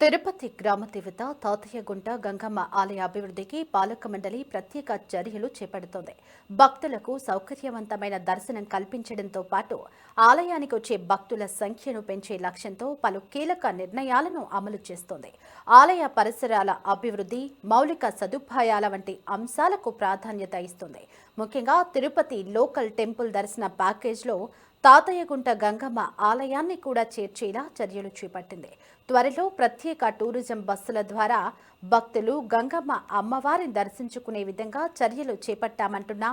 తిరుపతి గ్రామ దేవత తాతయ్యగుంట గంగమ్మ ఆలయ అభివృద్ధికి పాలక మండలి ప్రత్యేక చర్యలు చేపడుతోంది. భక్తులకు సౌకర్యవంతమైన దర్శనం కల్పించడంతో పాటు ఆలయానికి వచ్చే భక్తుల సంఖ్యను పెంచే లక్ష్యంతో పలు కీలక నిర్ణయాలను అమలు చేస్తోంది. ఆలయ పరిసరాల అభివృద్ధి, మౌలిక సదుపాయాల వంటి అంశాలకు ప్రాధాన్యత ఇస్తుంది. ముఖ్యంగా తిరుపతి లోకల్ టెంపుల్ దర్శన ప్యాకేజ్లో తాతయ్యగుంట గంగమ్మ ఆలయాన్ని కూడా చేర్చేలా చర్యలు చేపట్టింది. త్వరలో ప్రత్యేక టూరిజం బస్సుల ద్వారా భక్తులు గంగమ్మ అమ్మవారిని దర్శించుకునే విధంగా చర్యలు చేపట్టామంటున్న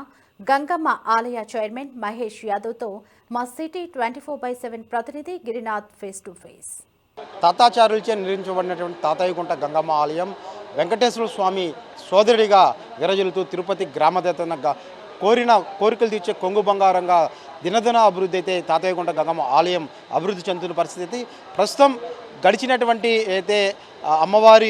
గంగమ్మ ఆలయ చైర్మన్ మహేష్ యాదవ్తో మా సిటీ 24/7 ప్రతినిధి గిరినాథ్ ఫేస్ టు ఫేస్. తాతాచార్యులచే నిర్మించబడినటువంటి తాతయ్యగుంట గంగమ్మ ఆలయం వెంకటేశ్వర స్వామి సోదరుడిగా విరజిల్లుతూ తిరుపతి గ్రామదేవతగా కోరిన కోరికలు తీర్చే కొంగు బంగారంగా దినదిన అభివృద్ధి అయితే తాతయ్యగుంట గంగమ్మ ఆలయం అభివృద్ధి చెందుతున్న పరిస్థితి. ప్రస్తుతం గడిచినటువంటి అయితే అమ్మవారి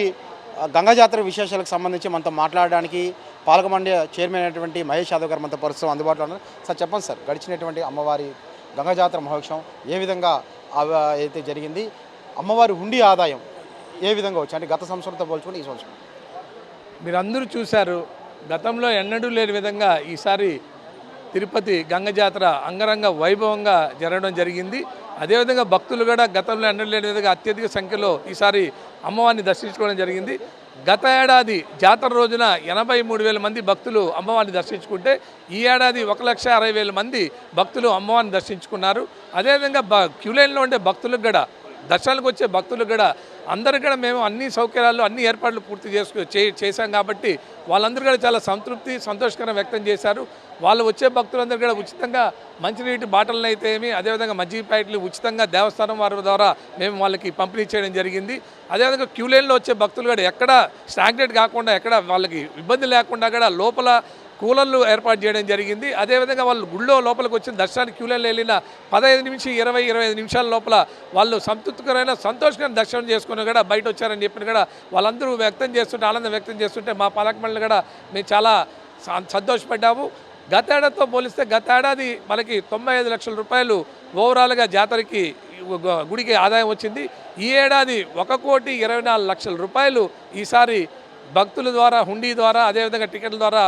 గంగా జాతర విశేషాలకు సంబంధించి మనతో మాట్లాడడానికి పాలక మండలి చైర్మన్ అయినటువంటి మహేష్ యాదవ్ గారు మనతో ప్రస్తుతం అందుబాటులో ఉన్నారు. సార్ చెప్పండి సార్, గడిచినటువంటి అమ్మవారి గంగా జాతర మహోత్సవం ఏ విధంగా అయితే జరిగింది, అమ్మవారి హుండీ ఆదాయం ఏ విధంగా వచ్చి అంటే గత సంవత్సరంతో పోల్చుకుని ఈ సంవత్సరం మీరందరూ చూశారు. గతంలో ఎన్నడూ లేని విధంగా ఈసారి తిరుపతి గంగ జాతర అంగరంగ వైభవంగా జరగడం జరిగింది. అదేవిధంగా భక్తులు కూడా గతంలో ఎన్నడూ లేని విధంగా అత్యధిక సంఖ్యలో ఈసారి అమ్మవారిని దర్శించుకోవడం జరిగింది. గత ఏడాది జాతర రోజున 83,000 మంది భక్తులు అమ్మవారిని దర్శించుకుంటే ఈ ఏడాది 1,60,000 మంది భక్తులు అమ్మవారిని దర్శించుకున్నారు. అదేవిధంగా క్యూలైన్లో ఉండే భక్తులకు కూడా, దర్శనాలకు వచ్చే భక్తులకు కూడా అందరూ కూడా మేము అన్ని సౌకర్యాలు అన్ని ఏర్పాట్లు పూర్తి చేశాం కాబట్టి వాళ్ళందరూ కూడా చాలా సంతృప్తి సంతోషకరం వ్యక్తం చేశారు. వాళ్ళు వచ్చే భక్తులందరూ కూడా ఉచితంగా మంచినీటి బాటలను అయితే ఏమి, అదేవిధంగా మజ్జిగ ప్యాకెట్లు ఉచితంగా దేవస్థానం వారి ద్వారా మేము వాళ్ళకి పంపిణీ చేయడం జరిగింది. అదేవిధంగా క్యూలైన్లో వచ్చే భక్తులు కూడా ఎక్కడ స్టాగ్నేట్ కాకుండా, ఎక్కడ వాళ్ళకి ఇబ్బంది లేకుండా కూడా లోపల కూలర్లు ఏర్పాటు చేయడం జరిగింది. అదేవిధంగా వాళ్ళు గుళ్ళో లోపలికి వచ్చిన దర్శనానికి క్యూలైన్లో వెళ్ళిన 15 నుంచి 25 నిమిషాల లోపల వాళ్ళు సంతృప్తికరమైన సంతోషకరమైన దర్శనం చేసుకుని కూడా బయట వచ్చారని చెప్పిన కూడా వాళ్ళందరూ వ్యక్తం చేస్తుంటే, ఆనందం వ్యక్తం చేస్తుంటే మా పాలక మండలి కూడా మేము చాలా సంతోషపడ్డాము. గత ఏడాదితో పోలిస్తే గత ఏడాది మనకి 95 లక్షల రూపాయలు ఓవరాల్గా జాతరకి గుడికి ఆదాయం వచ్చింది. ఈ ఏడాది 1,24 లక్షల రూపాయలు ఈసారి భక్తుల ద్వారా, హుండీ ద్వారా, అదేవిధంగా టికెట్ల ద్వారా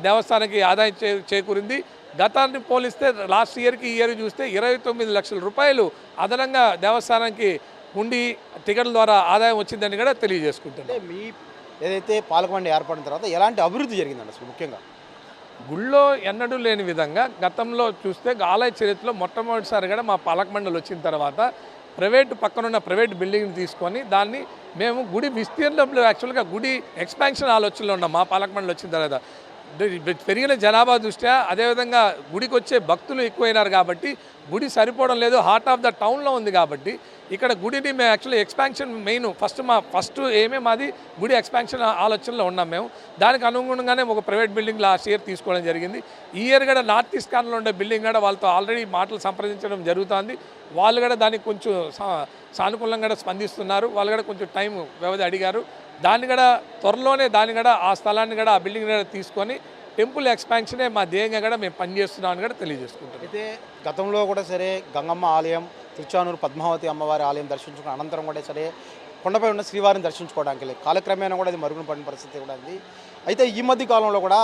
దేవస్థానానికి ఆదాయం చేకూరింది. గతాన్ని పోలిస్తే లాస్ట్ ఇయర్కి ఈ ఇయర్ చూస్తే 29 లక్షల రూపాయలు అదనంగా దేవస్థానానికి హుండీ టికెట్ల ద్వారా ఆదాయం వచ్చిందని కూడా తెలియజేసుకుంటున్నాం. మీ ఏదైతే పాలక మండలి ఏర్పడిన తర్వాత ఎలాంటి అభివృద్ధి జరిగిందండి అసలు? ముఖ్యంగా గుళ్ళో ఎన్నడూ లేని విధంగా గతంలో చూస్తే ఆలయ చరిత్రలో మొట్టమొదటిసారి కూడా మా పాలక మండలి వచ్చిన తర్వాత పక్కనున్న ప్రైవేట్ బిల్డింగ్ని తీసుకొని దాన్ని మేము గుడి విస్తీర్ణంలో యాక్చువల్గా గుడి ఎక్స్పాన్షన్ ఆలోచనలో ఉన్నాం. మా పాలక మండలి వచ్చిన తర్వాత పెరిగిన జనాభా దృష్ట్యా, అదేవిధంగా గుడికి వచ్చే భక్తులు ఎక్కువైనారు కాబట్టి గుడి సరిపోవడం లేదు, హార్ట్ ఆఫ్ ద టౌన్లో ఉంది కాబట్టి ఇక్కడ గుడిని మేము యాక్చువల్లీ ఎక్స్పాన్షన్ మెయిన్ ఫస్ట్ ఏమే మాది గుడి ఎక్స్పాన్షన్ ఆలోచనలో ఉన్నాం మేము. దానికి అనుగుణంగానే ఒక ప్రైవేట్ బిల్డింగ్ లాస్ట్ ఇయర్ తీసుకోవడం జరిగింది. ఈ ఇయర్ కూడా నార్త్ ఈస్ట్ కార్నర్లో ఉండే బిల్డింగ్ కూడా వాళ్ళతో ఆల్రెడీ మాటలు సంప్రదించడం జరుగుతుంది. వాళ్ళు కూడా దానికి కొంచెం సానుకూలంగా స్పందిస్తున్నారు. వాళ్ళు కూడా కొంచెం టైం వ్యవధి అడిగారు. దాన్ని కూడా త్వరలోనే ఆ స్థలాన్ని కూడా ఆ బిల్డింగ్ కూడా తీసుకొని టెంపుల్ ఎక్స్పాన్షనే మా ధ్యేయంగా కూడా మేము పనిచేస్తున్నామని కూడా తెలియజేసుకుంటాం. అయితే గతంలో కూడా సరే గంగమ్మ ఆలయం, తిరుచానూరు పద్మావతి అమ్మవారి ఆలయం దర్శించుకున్న అనంతరం కూడా సరే కొండపై ఉన్న శ్రీవారిని దర్శించుకోవడానికి లేదు, కాలక్రమేణా కూడా అది మరుగున పడిన పరిస్థితి కూడా ఉంది. అయితే ఈ మధ్య కాలంలో కూడా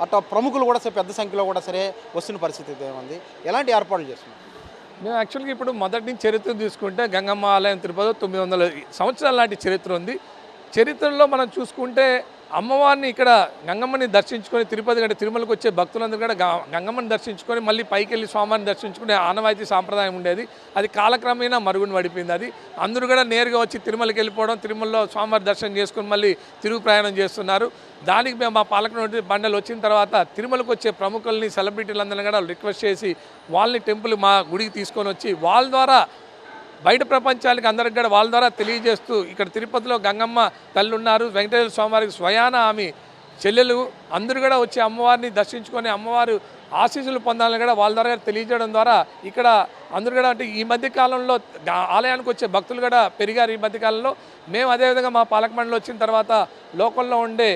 అట్లా ప్రముఖులు కూడా సరే పెద్ద సంఖ్యలో కూడా సరే వస్తున్న పరిస్థితి ఏముంది, ఎలాంటి ఏర్పాట్లు చేస్తున్నారు? మేము యాక్చువల్గా ఇప్పుడు మొదటి నుంచి చరిత్ర తీసుకుంటే గంగమ్మ ఆలయం తిరుపతి 900 సంవత్సరాల నాటి చరిత్ర ఉంది. చరిత్రలో మనం చూసుకుంటే అమ్మవారిని ఇక్కడ గంగమ్మని దర్శించుకొని తిరుపతి కంటే తిరుమలకు వచ్చే భక్తులందరూ కూడా గంగమ్మని దర్శించుకొని మళ్ళీ పైకి వెళ్ళి స్వామివారిని దర్శించుకునే ఆనవాయితీ సాంప్రదాయం ఉండేది. అది కాలక్రమేణా మరుగున పడిపోయింది. అది అందరూ కూడా నేరుగా వచ్చి తిరుమలకి వెళ్ళిపోవడం, తిరుమలలో స్వామివారి దర్శనం చేసుకుని మళ్ళీ తిరుగు ప్రయాణం చేస్తున్నారు. దానికి మేము మా పాలక మండలి వచ్చిన తర్వాత తిరుమలకు వచ్చే ప్రముఖుల్ని, సెలబ్రిటీలందరినీ కూడా రిక్వెస్ట్ చేసి వాళ్ళని టెంపుల్ మా గుడికి తీసుకొని వచ్చి వాళ్ళ ద్వారా బయట ప్రపంచానికి అందరికి కూడా వాళ్ళ ద్వారా తెలియజేస్తూ ఇక్కడ తిరుపతిలో గంగమ్మ తల్లి ఉన్నారు, వెంకటేశ్వర స్వామివారికి స్వయాన ఆమె చెల్లెలు అందరూ కూడా వచ్చి అమ్మవారిని దర్శించుకొని అమ్మవారు ఆశీస్సులు పొందాలని కూడా వాళ్ళ ద్వారా తెలియజేయడం ద్వారా ఇక్కడ అందరూ కూడా అంటే ఈ మధ్యకాలంలో ఆలయానికి వచ్చే భక్తులు కూడా పెరిగారు. ఈ మధ్యకాలంలో మేము అదేవిధంగా మా పాలక మండలి వచ్చిన తర్వాత లోకల్లో ఉండే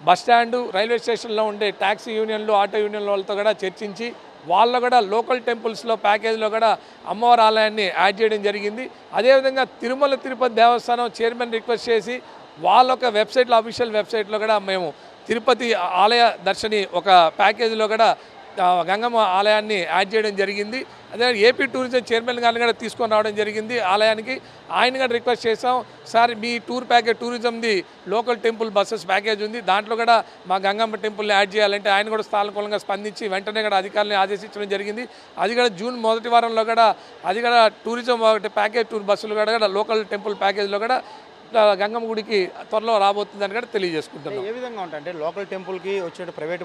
బస్టాండు, రైల్వే స్టేషన్లో ఉండే ట్యాక్సీ యూనియన్లు, ఆటో యూనియన్ల వాళ్ళతో కూడా చర్చించి వాళ్ళలో కూడా లోకల్ టెంపుల్స్లో ప్యాకేజ్లో కూడా అమ్మవారి ఆలయాన్ని యాడ్ చేయడం జరిగింది. అదేవిధంగా తిరుమల తిరుపతి దేవస్థానం చైర్మన్ రిక్వెస్ట్ చేసి వాళ్ళ ఒక వెబ్సైట్లో, అఫీషియల్ వెబ్సైట్లో కూడా మేము తిరుపతి ఆలయ దర్శని ఒక ప్యాకేజీలో కూడా గంగమ్మ ఆలయాన్ని యాడ్ చేయడం జరిగింది. అదే ఏపీ టూరిజం చైర్మన్ గారిని కూడా తీసుకొని రావడం జరిగింది ఆలయానికి. ఆయన కూడా రిక్వెస్ట్ చేసాం, సార్ మీ టూర్ ప్యాకేజ్ టూరిజంది లోకల్ టెంపుల్ బస్సెస్ ప్యాకేజ్ ఉంది, దాంట్లో కూడా మా గంగమ్మ టెంపుల్ని యాడ్ చేయాలంటే ఆయన కూడా స్థానికంగా స్పందించి వెంటనే కూడా అధికారులను ఆదేశించడం జరిగింది. అది కూడా జూన్ మొదటి వారంలో కూడా అది కూడా టూరిజం ఒకటి ప్యాకేజ్ టూర్ బస్సులు కూడా లోకల్ టెంపుల్ ప్యాకేజ్లో కూడా గంగమ్మ గుడికి త్వరలో రాబోతుందని కూడా తెలియజేసుకుంటున్నాం. ఏ విధంగా ఉంటాయంటే లోకల్ టెంపుల్కి వచ్చే ప్రైవేట్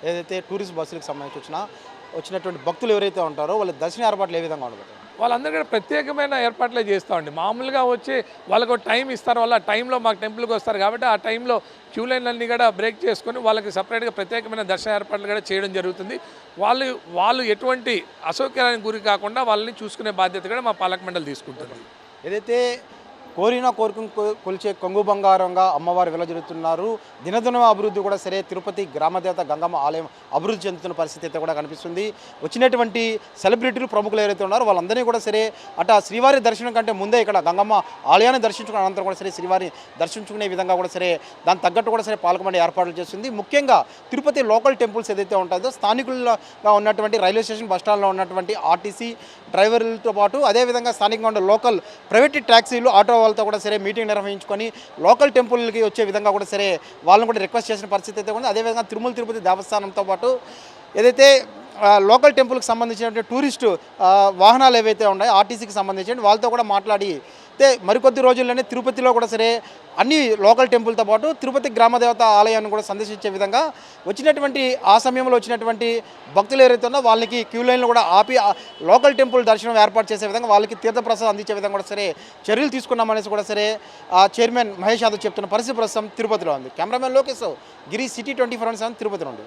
ఏదైతే టూరిస్ట్ బస్సులకు సంబంధించి వచ్చినటువంటి భక్తులు ఎవరైతే ఉంటారో వాళ్ళ దర్శన ఏర్పాట్లు ఏ విధంగా ఉండదు? వాళ్ళందరూ కూడా ప్రత్యేకమైన ఏర్పాట్లే చేస్తామండి. మామూలుగా వచ్చి వాళ్ళకు టైం ఇస్తారు, వాళ్ళ టైంలో మాకు టెంపుల్కి వస్తారు కాబట్టి ఆ టైంలో క్యూ లైన్లన్నీ కూడా బ్రేక్ చేసుకొని వాళ్ళకి సపరేట్గా ప్రత్యేకమైన దర్శన ఏర్పాట్లు కూడా చేయడం జరుగుతుంది. వాళ్ళు ఎటువంటి అసౌకర్యానికి గురి కాకుండా వాళ్ళని చూసుకునే బాధ్యత కూడా మా పాలక మండలి తీసుకుంటుంది. ఏదైతే కోరిన కోరికను కొలిచే కొంగు బంగారంగా అమ్మవారు వెలజరుగుతున్నారు. దినదిన అభివృద్ధి కూడా సరే తిరుపతి గ్రామదేవత గంగమ్మ ఆలయం అభివృద్ధి చెందుతున్న పరిస్థితి అయితే కూడా కనిపిస్తుంది. వచ్చినటువంటి సెలబ్రిటీలు ప్రముఖులు ఎవరైతే ఉన్నారో వాళ్ళందరినీ కూడా సరే శ్రీవారి దర్శనం కంటే ముందే ఇక్కడ గంగమ్మ ఆలయాన్ని దర్శించుకున్న అనంతరం కూడా సరే శ్రీవారిని దర్శించుకునే విధంగా కూడా సరే దాని తగ్గట్టు కూడా సరే పాలకమండలి ఏర్పాట్లు చేస్తుంది. ముఖ్యంగా తిరుపతి లోకల్ టెంపుల్స్ ఏదైతే ఉంటుందో స్థానికులుగా ఉన్నటువంటి రైల్వే స్టేషన్ బస్టాండ్లో ఉన్నటువంటి ఆర్టీసీ డ్రైవర్లతో పాటు అదేవిధంగా స్థానికంగా ఉన్న లోకల్ ప్రైవేట్ ట్యాక్సీలు ఆటో వాళ్ళతో కూడా సరే మీటింగ్ నిర్వహించుకొని లోకల్ టెంపుల్కి వచ్చే విధంగా కూడా సరే వాళ్ళని కూడా రిక్వెస్ట్ చేసిన పరిస్థితి అయితే ఉంది. అదేవిధంగా తిరుమల తిరుపతి దేవస్థానంతో పాటు ఏదైతే లోకల్ టెంపుల్కి సంబంధించినటువంటి టూరిస్టు వాహనాలు ఏవైతే ఉన్నాయో ఆర్టీసీకి సంబంధించి వాళ్ళతో కూడా మాట్లాడి అయితే మరికొద్ది రోజుల్లోనే తిరుపతిలో కూడా సరే అన్ని లోకల్ టెంపుల్తో పాటు తిరుపతి గ్రామదేవత ఆలయాన్ని కూడా సందర్శించే విధంగా వచ్చినటువంటి ఆ సమయంలో వచ్చినటువంటి భక్తులు ఎవరైతే ఉన్నారో వాళ్ళకి క్యూ లైన్లు కూడా ఆపి లోకల్ టెంపుల్ దర్శనం ఏర్పాటు చేసే విధంగా వాళ్ళకి తీర్థప్రసాదం అందించే విధంగా కూడా సరే చర్యలు తీసుకున్నామనేసి కూడా సరే చైర్మన్ మహేష్ యాదవ్ చెప్తున్న పరిస్థితి ప్రస్తుతం తిరుపతిలో ఉంది. కెమెరామెన్ లోకేష్ గిరి సిటీ 24/7 తిరుపతి నుండి.